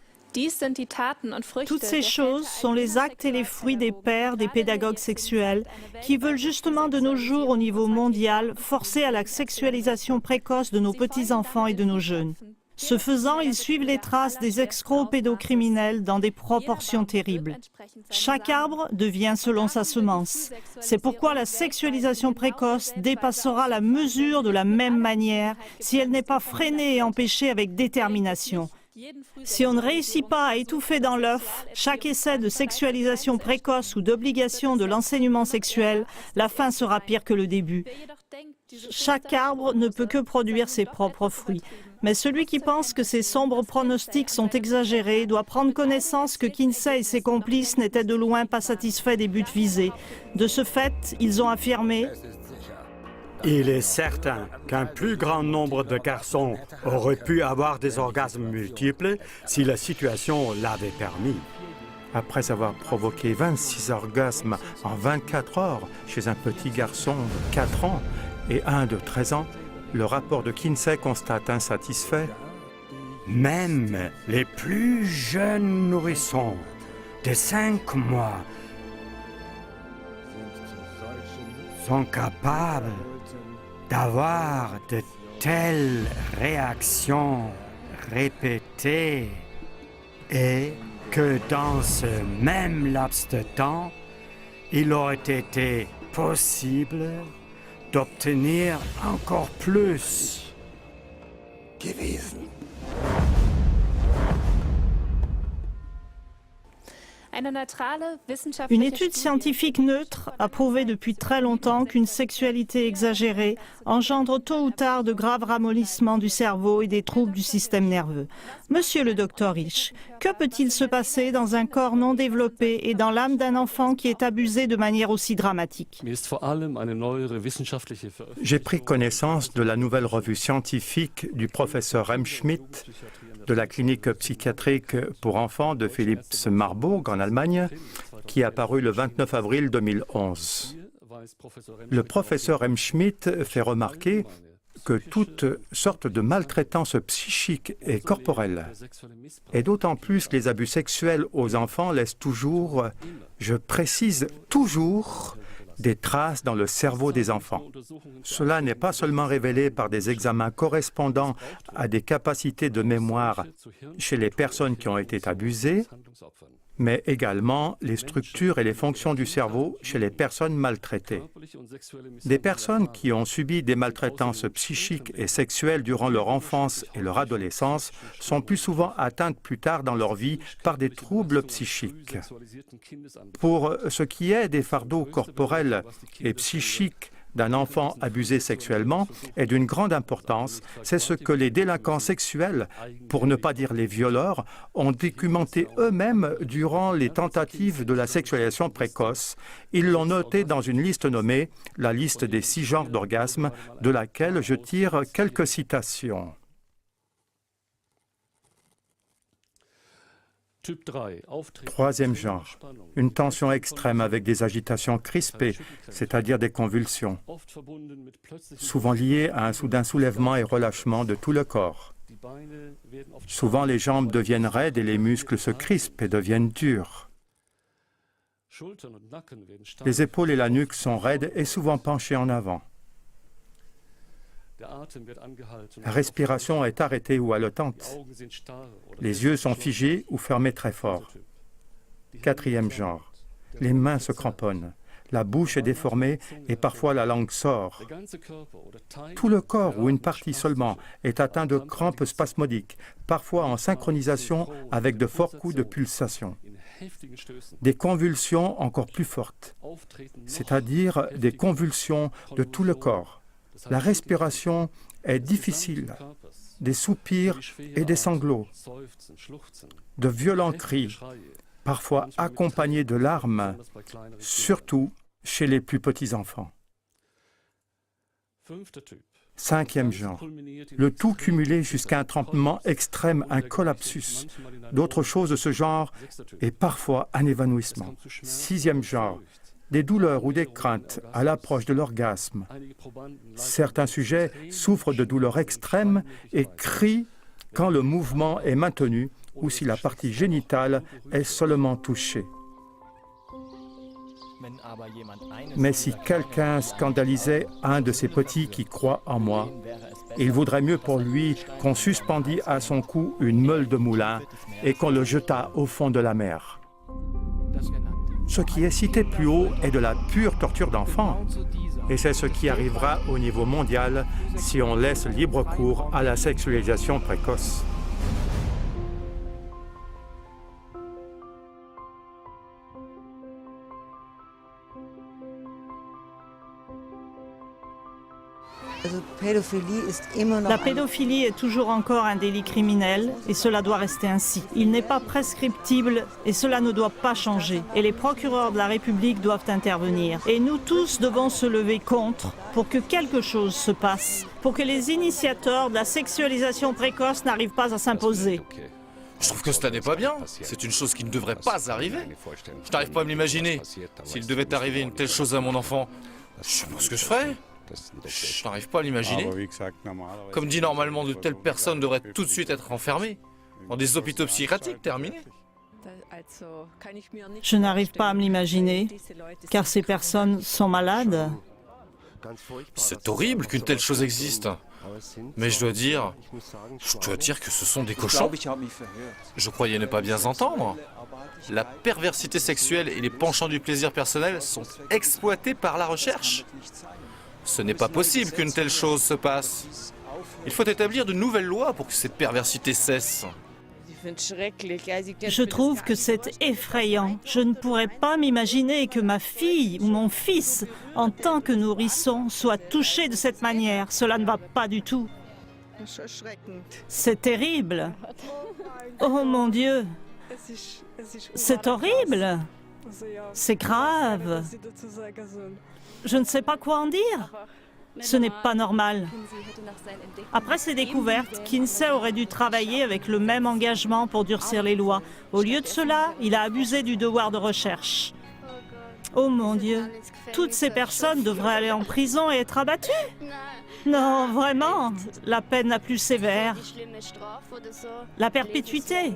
Toutes ces choses sont les actes et les fruits des pères, des pédagogues sexuels, qui veulent justement de nos jours au niveau mondial forcer à la sexualisation précoce de nos petits-enfants et de nos jeunes. Ce faisant, ils suivent les traces des escrocs pédocriminels dans des proportions terribles. Chaque arbre devient selon sa semence. C'est pourquoi la sexualisation précoce dépassera la mesure de la même manière si elle n'est pas freinée et empêchée avec détermination. Si on ne réussit pas à étouffer dans l'œuf chaque essai de sexualisation précoce ou d'obligation de l'enseignement sexuel, la fin sera pire que le début. Chaque arbre ne peut que produire ses propres fruits. Mais celui qui pense que ces sombres pronostics sont exagérés doit prendre connaissance que Kinsey et ses complices n'étaient de loin pas satisfaits des buts visés. De ce fait, ils ont affirmé « Il est certain qu'un plus grand nombre de garçons auraient pu avoir des orgasmes multiples si la situation l'avait permis. » Après avoir provoqué 26 orgasmes en 24 heures chez un petit garçon de 4 ans et un de 13 ans, le rapport de Kinsey constate insatisfait. Même les plus jeunes nourrissons de 5 mois sont capables d'avoir de telles réactions répétées et que dans ce même laps de temps, il aurait été possible d'obtenir encore plus. Une étude scientifique neutre a prouvé depuis très longtemps qu'une sexualité exagérée engendre tôt ou tard de graves ramollissements du cerveau et des troubles du système nerveux. Monsieur le docteur Hirsch, que peut-il se passer dans un corps non développé et dans l'âme d'un enfant qui est abusé de manière aussi dramatique? J'ai pris connaissance de la nouvelle revue scientifique du professeur Remschmidt de la clinique psychiatrique pour enfants de Philips-Marburg en Allemagne, qui est apparue le 29 avril 2011. Le professeur Remschmidt fait remarquer que toutes sortes de maltraitances psychiques et corporelles, et d'autant plus les abus sexuels aux enfants laissent toujours, je précise toujours, des traces dans le cerveau des enfants. Cela n'est pas seulement révélé par des examens correspondant à des capacités de mémoire chez les personnes qui ont été abusées, mais également les structures et les fonctions du cerveau chez les personnes maltraitées. Des personnes qui ont subi des maltraitances psychiques et sexuelles durant leur enfance et leur adolescence sont plus souvent atteintes plus tard dans leur vie par des troubles psychiques. Pour ce qui est des fardeaux corporels et psychiques d'un enfant abusé sexuellement est d'une grande importance, c'est ce que les délinquants sexuels, pour ne pas dire les violeurs, ont documenté eux-mêmes durant les tentatives de la sexualisation précoce. Ils l'ont noté dans une liste nommée « La liste des 6 genres d'orgasme », de laquelle je tire quelques citations. Troisième genre, une tension extrême avec des agitations crispées, c'est-à-dire des convulsions, souvent liées à un soudain soulèvement et relâchement de tout le corps. Souvent, les jambes deviennent raides et les muscles se crispent et deviennent durs. Les épaules et la nuque sont raides et souvent penchées en avant. La respiration est arrêtée ou haletante. Les yeux sont figés ou fermés très fort. Quatrième genre, les mains se cramponnent, la bouche est déformée et parfois la langue sort. Tout le corps ou une partie seulement est atteint de crampes spasmodiques, parfois en synchronisation avec de forts coups de pulsation. Des convulsions encore plus fortes, c'est-à-dire des convulsions de tout le corps. La respiration est difficile, des soupirs et des sanglots, de violents cris, parfois accompagnés de larmes, surtout chez les plus petits enfants. Cinquième genre, le tout cumulé jusqu'à un tremblement extrême, un collapsus. D'autres choses de ce genre et parfois un évanouissement. Sixième genre, des douleurs ou des craintes à l'approche de l'orgasme. Certains sujets souffrent de douleurs extrêmes et crient quand le mouvement est maintenu ou si la partie génitale est seulement touchée. Mais si quelqu'un scandalisait un de ces petits qui croient en moi, il vaudrait mieux pour lui qu'on suspendît à son cou une meule de moulin et qu'on le jetât au fond de la mer. Ce qui est cité plus haut est de la pure torture d'enfants. Et c'est ce qui arrivera au niveau mondial si on laisse libre cours à la sexualisation précoce. La pédophilie est toujours encore un délit criminel et cela doit rester ainsi. Il n'est pas prescriptible et cela ne doit pas changer. Et les procureurs de la République doivent intervenir. Et nous tous devons se lever contre pour que quelque chose se passe, pour que les initiateurs de la sexualisation précoce n'arrivent pas à s'imposer. Je trouve que cela n'est pas bien. C'est une chose qui ne devrait pas arriver. Je n'arrive pas à me l'imaginer. S'il devait arriver une telle chose à mon enfant, je sais pas ce que je ferais. Je n'arrive pas à l'imaginer. Comme dit normalement, de telles personnes devraient tout de suite être enfermées dans des hôpitaux psychiatriques terminés. Je n'arrive pas à me l'imaginer, car ces personnes sont malades. C'est horrible qu'une telle chose existe. Mais je dois dire que ce sont des cochons. Je croyais ne pas bien entendre. La perversité sexuelle et les penchants du plaisir personnel sont exploités par la recherche. Ce n'est pas possible qu'une telle chose se passe. Il faut établir de nouvelles lois pour que cette perversité cesse. Je trouve que c'est effrayant. Je ne pourrais pas m'imaginer que ma fille ou mon fils, en tant que nourrisson, soit touché de cette manière. Cela ne va pas du tout. C'est terrible. Oh mon Dieu. C'est horrible. C'est grave. Je ne sais pas quoi en dire. Ce n'est pas normal. Après ces découvertes, Kinsey aurait dû travailler avec le même engagement pour durcir les lois. Au lieu de cela, il a abusé du devoir de recherche. Oh mon Dieu, toutes ces personnes devraient aller en prison et être abattues. Non, vraiment, la peine la plus sévère. La perpétuité.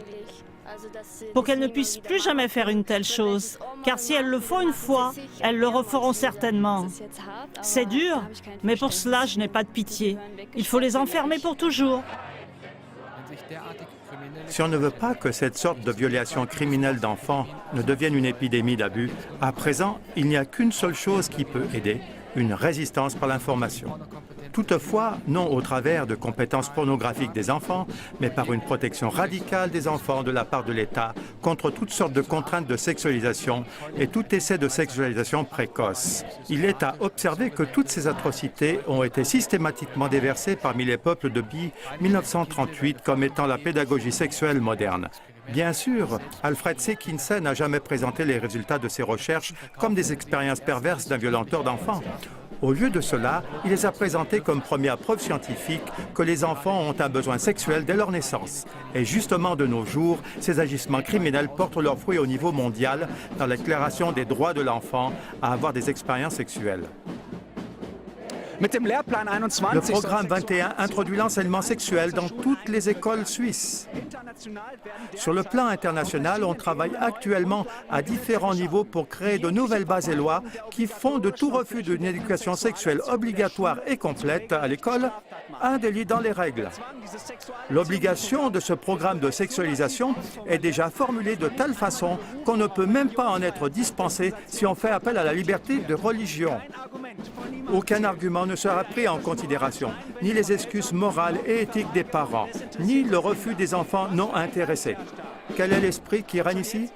Pour qu'elles ne puissent plus jamais faire une telle chose. Car si elles le font une fois, elles le referont certainement. C'est dur, mais pour cela, je n'ai pas de pitié. Il faut les enfermer pour toujours. Si on ne veut pas que cette sorte de violation criminelle d'enfants ne devienne une épidémie d'abus, à présent, il n'y a qu'une seule chose qui peut aider, une résistance par l'information. Toutefois, non au travers de compétences pornographiques des enfants, mais par une protection radicale des enfants de la part de l'État contre toutes sortes de contraintes de sexualisation et tout essai de sexualisation précoce. Il est à observer que toutes ces atrocités ont été systématiquement déversées parmi les peuples depuis 1938 comme étant la pédagogie sexuelle moderne. Bien sûr, Alfred C. Kinsey n'a jamais présenté les résultats de ses recherches comme des expériences perverses d'un violenteur d'enfants. Au lieu de cela, il les a présentés comme première preuve scientifique que les enfants ont un besoin sexuel dès leur naissance. Et justement, de nos jours, ces agissements criminels portent leurs fruits au niveau mondial dans la déclaration des droits de l'enfant à avoir des expériences sexuelles. Le programme 21 introduit l'enseignement sexuel dans toutes les écoles suisses. Sur le plan international, on travaille actuellement à différents niveaux pour créer de nouvelles bases et lois qui font de tout refus d'une éducation sexuelle obligatoire et complète à l'école un délit dans les règles. L'obligation de ce programme de sexualisation est déjà formulée de telle façon qu'on ne peut même pas en être dispensé si on fait appel à la liberté de religion. Aucun argument ne sera pris en considération, ni les excuses morales et éthiques des parents, ni le refus des enfants non intéressés. Quel est l'esprit qui règne ici?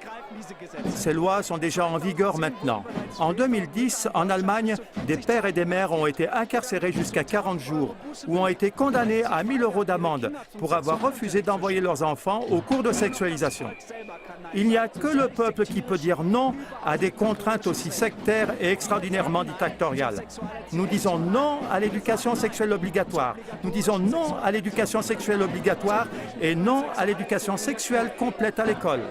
Ces lois sont déjà en vigueur maintenant. En 2010, en Allemagne, des pères et des mères ont été incarcérés jusqu'à 40 jours ou ont été condamnés à 1 000 € d'amende pour avoir refusé d'envoyer leurs enfants aux cours de sexualisation. Il n'y a que le peuple qui peut dire non à des contraintes aussi sectaires et extraordinairement dictatoriales. Nous disons non à l'éducation sexuelle obligatoire. Nous disons non à l'éducation sexuelle obligatoire et non à l'éducation sexuelle complète à l'école.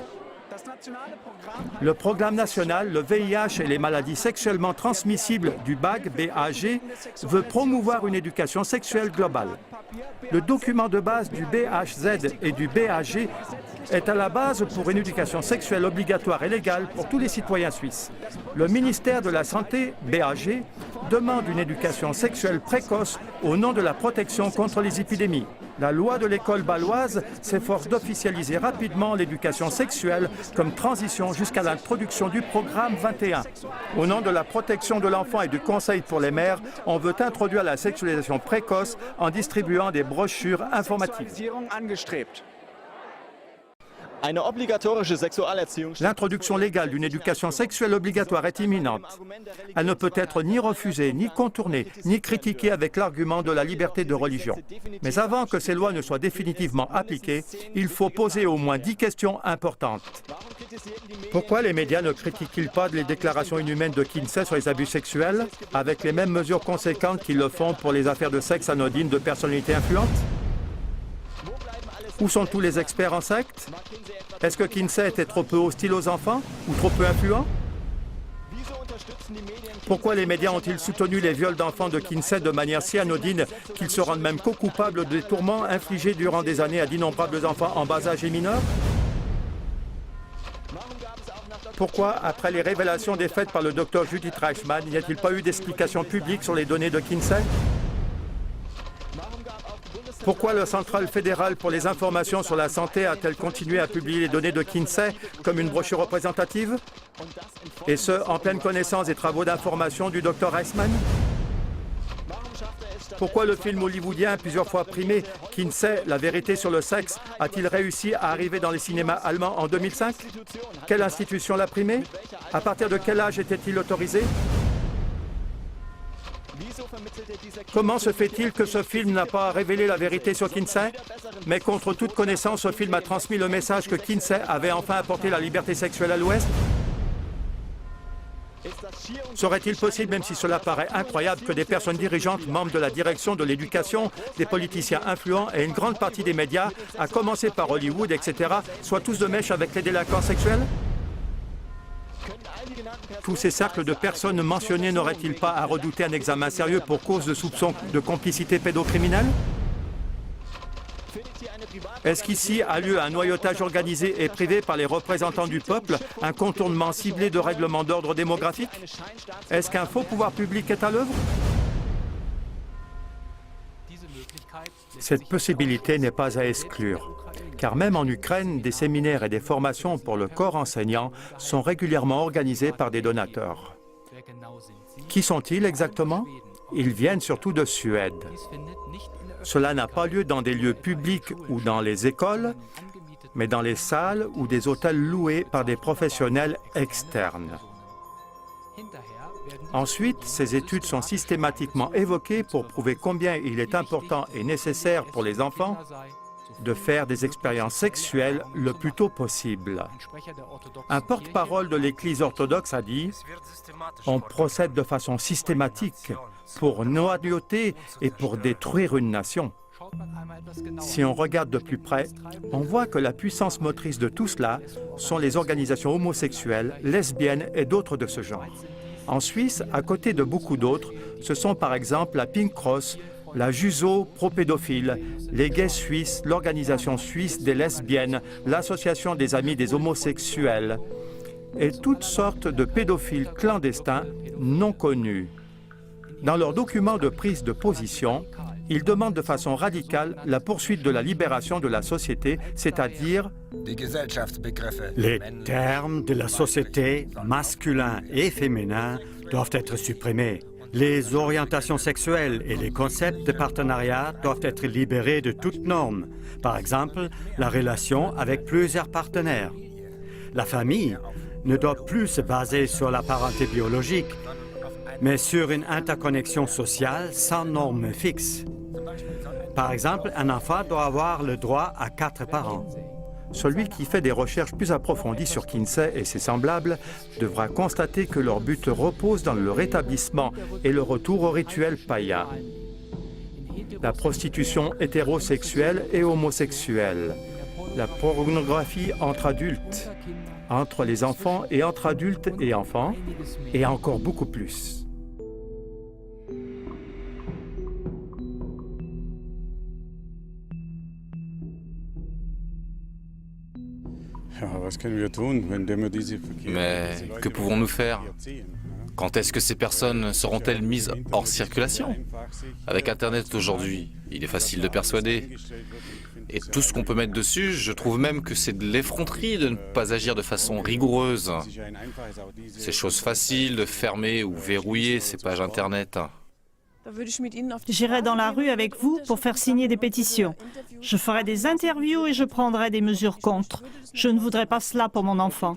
Le programme national, le VIH et les maladies sexuellement transmissibles du BAG, BAG, veut promouvoir une éducation sexuelle globale. Le document de base du BHZ et du BAG est à la base pour une éducation sexuelle obligatoire et légale pour tous les citoyens suisses. Le ministère de la Santé, BAG, demande une éducation sexuelle précoce au nom de la protection contre les épidémies. La loi de l'école bâloise s'efforce d'officialiser rapidement l'éducation sexuelle comme transition jusqu'à l'introduction du programme 21. Au nom de la protection de l'enfant et du conseil pour les mères, on veut introduire la sexualisation précoce en distribuant des brochures informatives. L'introduction légale d'une éducation sexuelle obligatoire est imminente. Elle ne peut être ni refusée, ni contournée, ni critiquée avec l'argument de la liberté de religion. Mais avant que ces lois ne soient définitivement appliquées, il faut poser au moins 10 questions importantes. Pourquoi les médias ne critiquent-ils pas les déclarations inhumaines de Kinsey sur les abus sexuels, avec les mêmes mesures conséquentes qu'ils le font pour les affaires de sexe anodines de personnalités influentes? Où sont tous les experts en secte? Est-ce que Kinsey était trop peu hostile aux enfants ou trop peu influent? Pourquoi les médias ont-ils soutenu les viols d'enfants de Kinsey de manière si anodine qu'ils se rendent même co-coupables des tourments infligés durant des années à d'innombrables enfants en bas âge et mineurs? Pourquoi, après les révélations des faites par le docteur Judith Reichmann, n'y a-t-il pas eu d'explication publique sur les données de Kinsey? Pourquoi la Centrale fédérale pour les informations sur la santé a-t-elle continué à publier les données de Kinsey comme une brochure représentative? Et ce, en pleine connaissance des travaux d'information du docteur Reichmann? Pourquoi le film hollywoodien, plusieurs fois primé, Kinsey, La vérité sur le sexe, a-t-il réussi à arriver dans les cinémas allemands en 2005? Quelle institution l'a primé? À partir de quel âge était-il autorisé? Comment se fait-il que ce film n'a pas révélé la vérité sur Kinsey? Mais contre toute connaissance, ce film a transmis le message que Kinsey avait enfin apporté la liberté sexuelle à l'Ouest? Serait-il possible, même si cela paraît incroyable, que des personnes dirigeantes, membres de la direction de l'éducation, des politiciens influents et une grande partie des médias, à commencer par Hollywood, etc., soient tous de mèche avec les délinquants sexuels? Tous ces cercles de personnes mentionnées n'auraient-ils pas à redouter un examen sérieux pour cause de soupçons de complicité pédocriminelle? Est-ce qu'ici a lieu un noyautage organisé et privé par les représentants du peuple, un contournement ciblé de règlements d'ordre démographique? Est-ce qu'un faux pouvoir public est à l'œuvre? Cette possibilité n'est pas à exclure, car même en Ukraine, des séminaires et des formations pour le corps enseignant sont régulièrement organisés par des donateurs. Qui sont-ils exactement? Ils viennent surtout de Suède. Cela n'a pas lieu dans des lieux publics ou dans les écoles, mais dans les salles ou des hôtels loués par des professionnels externes. Ensuite, ces études sont systématiquement évoquées pour prouver combien il est important et nécessaire pour les enfants de faire des expériences sexuelles le plus tôt possible. Un porte-parole de l'Église orthodoxe a dit « On procède de façon systématique pour noyauter et pour détruire une nation. » Si on regarde de plus près, on voit que la puissance motrice de tout cela sont les organisations homosexuelles, lesbiennes et d'autres de ce genre. En Suisse, à côté de beaucoup d'autres, ce sont par exemple la Pink Cross, la JUSO pro-pédophile, les gays suisses, l'Organisation suisse des lesbiennes, l'Association des amis des homosexuels et toutes sortes de pédophiles clandestins non connus. Dans leurs documents de prise de position, ils demandent de façon radicale la poursuite de la libération de la société, c'est-à-dire les termes de la société, masculin et féminin, doivent être supprimés. Les orientations sexuelles et les concepts de partenariat doivent être libérés de toute norme. Par exemple, la relation avec plusieurs partenaires. La famille ne doit plus se baser sur la parenté biologique, mais sur une interconnexion sociale sans normes fixes. Par exemple, un enfant doit avoir le droit à 4 parents. Celui qui fait des recherches plus approfondies sur Kinsey et ses semblables devra constater que leur but repose dans le rétablissement et le retour au rituel païen. La prostitution hétérosexuelle et homosexuelle, la pornographie entre adultes, entre les enfants et entre adultes et enfants, et encore beaucoup plus. Mais que pouvons-nous faire? Quand est-ce que ces personnes seront-elles mises hors circulation? Avec Internet aujourd'hui, il est facile de persuader. Et tout ce qu'on peut mettre dessus, je trouve même que c'est de l'effronterie de ne pas agir de façon rigoureuse. C'est chose facile de fermer ou verrouiller ces pages Internet. J'irai dans la rue avec vous pour faire signer des pétitions. Je ferai des interviews et je prendrai des mesures contre. Je ne voudrais pas cela pour mon enfant.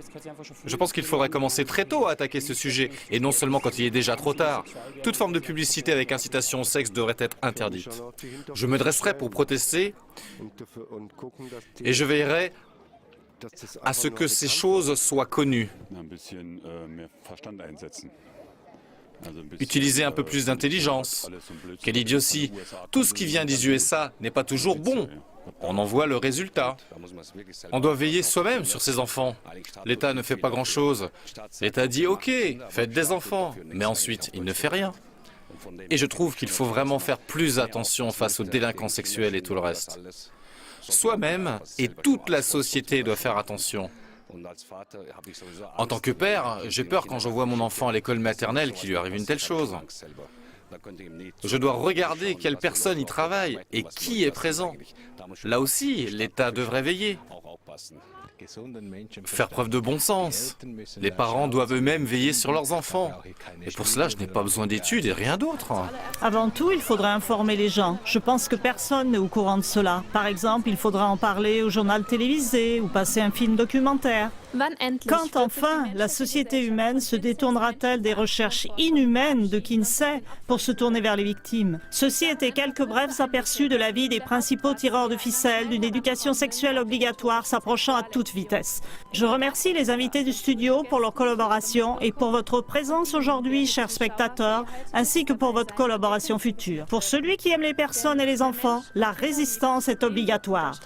Je pense qu'il faudrait commencer très tôt à attaquer ce sujet, et non seulement quand il est déjà trop tard. Toute forme de publicité avec incitation au sexe devrait être interdite. Je me dresserai pour protester, et je veillerai à ce que ces choses soient connues. Utiliser un peu plus d'intelligence. Quelle idiotie! Tout ce qui vient des USA n'est pas toujours bon. On en voit le résultat. On doit veiller soi-même sur ses enfants. L'État ne fait pas grand-chose. L'État dit « Ok, faites des enfants », mais ensuite, il ne fait rien. Et je trouve qu'il faut vraiment faire plus attention face aux délinquants sexuels et tout le reste. Soi-même et toute la société doit faire attention. En tant que père, j'ai peur quand j'envoie mon enfant à l'école maternelle qu'il lui arrive une telle chose. Je dois regarder quelle personne y travaille et qui est présent. Là aussi, l'État devrait veiller. Faire preuve de bon sens. Les parents doivent eux-mêmes veiller sur leurs enfants. Et pour cela, je n'ai pas besoin d'études et rien d'autre. Avant tout, il faudrait informer les gens. Je pense que personne n'est au courant de cela. Par exemple, il faudra en parler au journal télévisé ou passer un film documentaire. Quand enfin la société humaine se détournera-t-elle des recherches inhumaines de Kinsey pour se tourner vers les victimes? Ceci étaient quelques brefs aperçus de la vie des principaux tireurs de ficelle d'une éducation sexuelle obligatoire s'approchant à toute vitesse. Je remercie les invités du studio pour leur collaboration et pour votre présence aujourd'hui, chers spectateurs, ainsi que pour votre collaboration future. Pour celui qui aime les personnes et les enfants, la résistance est obligatoire.